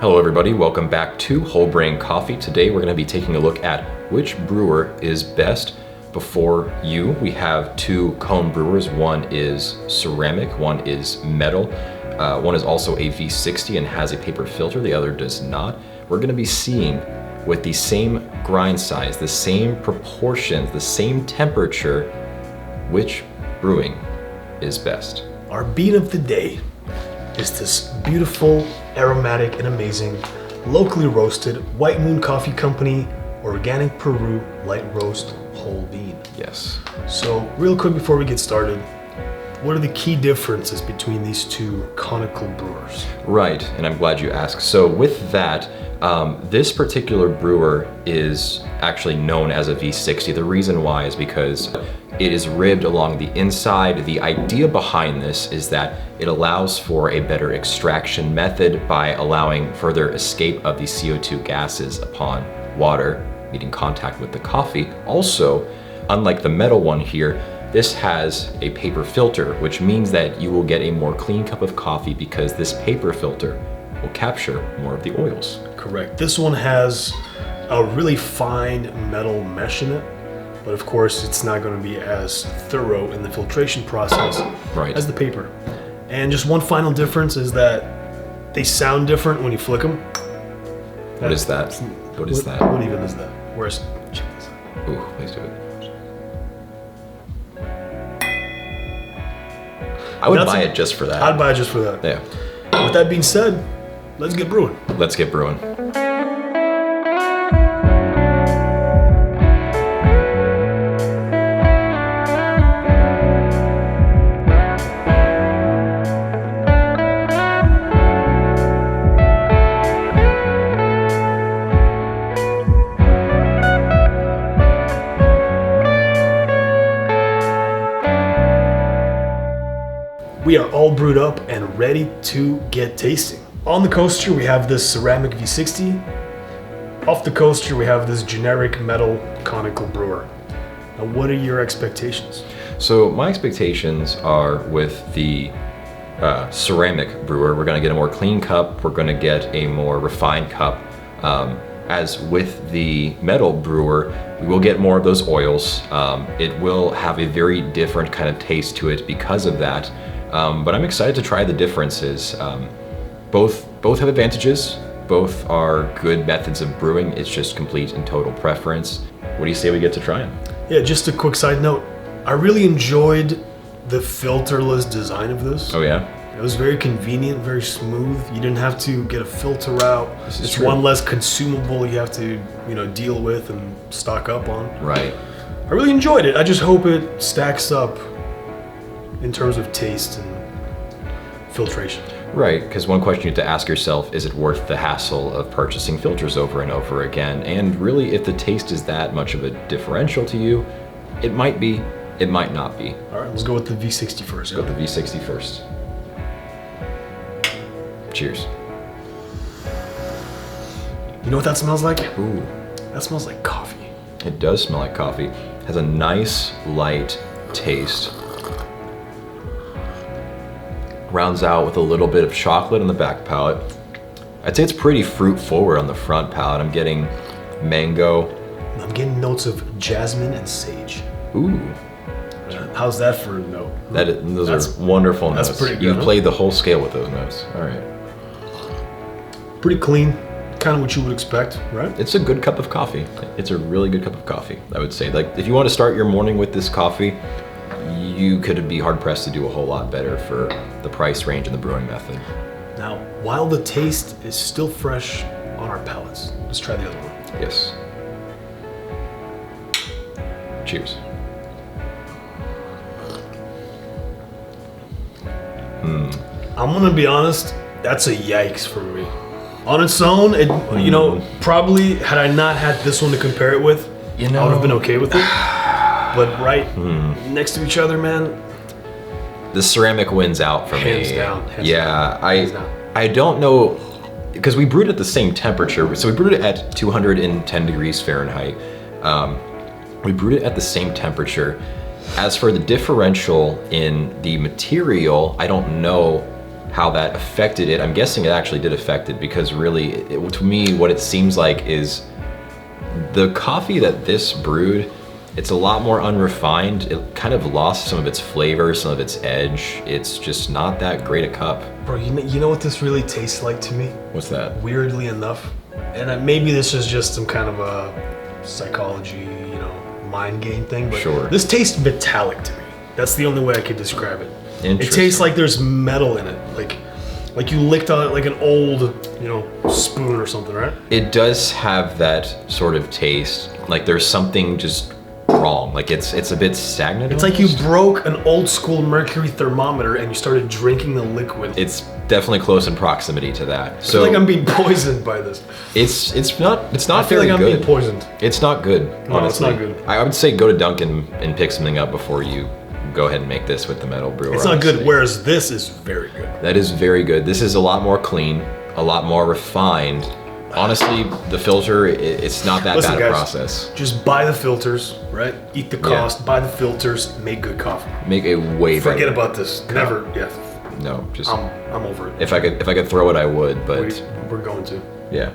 Hello everybody, welcome back to Whole Brain Coffee. Today we're going to be taking a look at which brewer is best. Before you, we have two cone brewers. One is ceramic, one is metal. One is also a V60 and has a paper filter, the other does not. We're going to be seeing with the same grind size, the same proportions, the same temperature, which brewing is best. Our bean of the day is this beautiful, aromatic, and amazing, locally roasted White Moon Coffee Company Organic Peru Light Roast Whole Bean. Yes. So real quick before we get started, what are the key differences between these two conical brewers? Right, and I'm glad you asked. So with that, this particular brewer is actually known as a V60. The reason why is because it is ribbed along the inside. The idea behind this is that it allows for a better extraction method by allowing further escape of the CO2 gases upon water meeting contact with the coffee. Also, unlike the metal one here, this has a paper filter, which means that you will get a more clean cup of coffee because this paper filter will capture more of the oils. Correct. This one has a really fine metal mesh in it, but of course it's not going to be as thorough in the filtration process as the paper. And just one final difference is that they sound different when you flick them. What is that? What is that? What even is that? Where's check this out. Ooh, please do it. I would buy it just for that. I'd buy it just for that. Yeah. With that being said, let's get brewing. Let's get brewing. We are all brewed up and ready to get tasting. On the coaster, we have this ceramic V60. Off the coaster, we have this generic metal conical brewer. Now, what are your expectations? So my expectations are with the ceramic brewer, we're gonna get a more clean cup, we're gonna get a more refined cup. As with the metal brewer, we will get more of those oils. It will have a very different kind of taste to it because of that. But I'm excited to try the differences. Both have advantages. Both are good methods of brewing. It's just complete and total preference. What do you say we get to try them? Yeah, just a quick side note. I really enjoyed the filterless design of this. Oh yeah? It was very convenient, very smooth. You didn't have to get a filter out. It's true. one less consumable you have to, deal with and stock up on. Right. I really enjoyed it. I just hope it stacks up in terms of taste and filtration. Right, because one question you have to ask yourself, is it worth the hassle of purchasing filters over and over again? And really, if the taste is that much of a differential to you, it might be, it might not be. All right, let's go with the V60 first. Go with the V60 first. Cheers. You know what that smells like? Ooh. That smells like coffee. It does smell like coffee. It has a nice, light taste. Rounds out with a little bit of chocolate on the back palate. I'd say it's pretty fruit forward on the front palate. I'm getting mango. I'm getting notes of jasmine and sage. Ooh. How's that for a note? Those are wonderful notes. That's pretty good. You played the whole scale with those notes. All right. Pretty clean, kind of what you would expect, right? It's a good cup of coffee. It's a really good cup of coffee, I would say. Like, if you want to start your morning with this coffee, you could be hard pressed to do a whole lot better for the price range and the brewing method. Now, while the taste is still fresh on our palates, let's try the other one. Yes. Cheers. I'm gonna be honest, that's a yikes for me. On its own, probably had I not had this one to compare it with, I would have been okay with it. But next to each other, man. The ceramic wins out for me. Hands down. I don't know, because we brewed at the same temperature. So we brewed it at 210 degrees Fahrenheit. We brewed it at the same temperature. As for the differential in the material, I don't know how that affected it. I'm guessing it actually did affect it because really, to me, what it seems like is the coffee that this brewed, it's a lot more unrefined. It kind of lost some of its flavor, some of its edge. It's just not that great a cup. Bro, you know what this really tastes like to me? What's that? Weirdly enough, and maybe this is just some kind of a psychology, mind game thing, but sure. This tastes metallic to me. That's the only way I could describe it. Interesting. It tastes like there's metal in it, like you licked on it like an old, spoon or something, right? It does have that sort of taste. Like there's something just wrong. Like it's a bit stagnant. It's almost. like you broke an old school mercury thermometer and you started drinking the liquid. It's definitely close in proximity to that. So I feel like I'm being poisoned by this. It's not I feel very like I'm good. being poisoned. It's not good. No, honestly. it's not good. I would say go to Dunkin' and pick something up before you go ahead and make this with the metal brewer. It's not honestly. good, whereas this is very good. That is very good. This is a lot more clean, a lot more refined. Honestly, the filter, it's not that Listen, bad guys, a process. Just buy the filters, right? Eat the cost, buy the filters, make good coffee. Make a way better. Forget about this. Never, No, just I'm over it. if I could throw it, I would, but We're going to. yeah.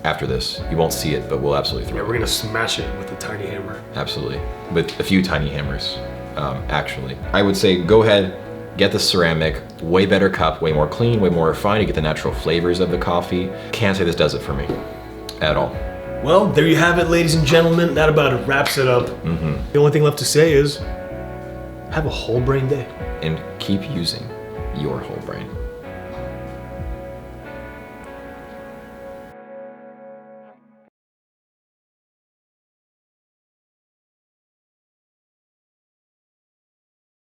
After this, you won't see it, but we'll absolutely throw Yeah, it. we're gonna smash it with a tiny hammer. Absolutely, with a few tiny hammers. Actually, I would say go ahead, get the ceramic, way better cup, way more clean, way more refined. You get the natural flavors of the coffee. Can't say this does it for me at all. Well, there you have it, ladies and gentlemen. That about wraps it up. The only thing left to say is, have a whole brain day. And keep using your whole brain.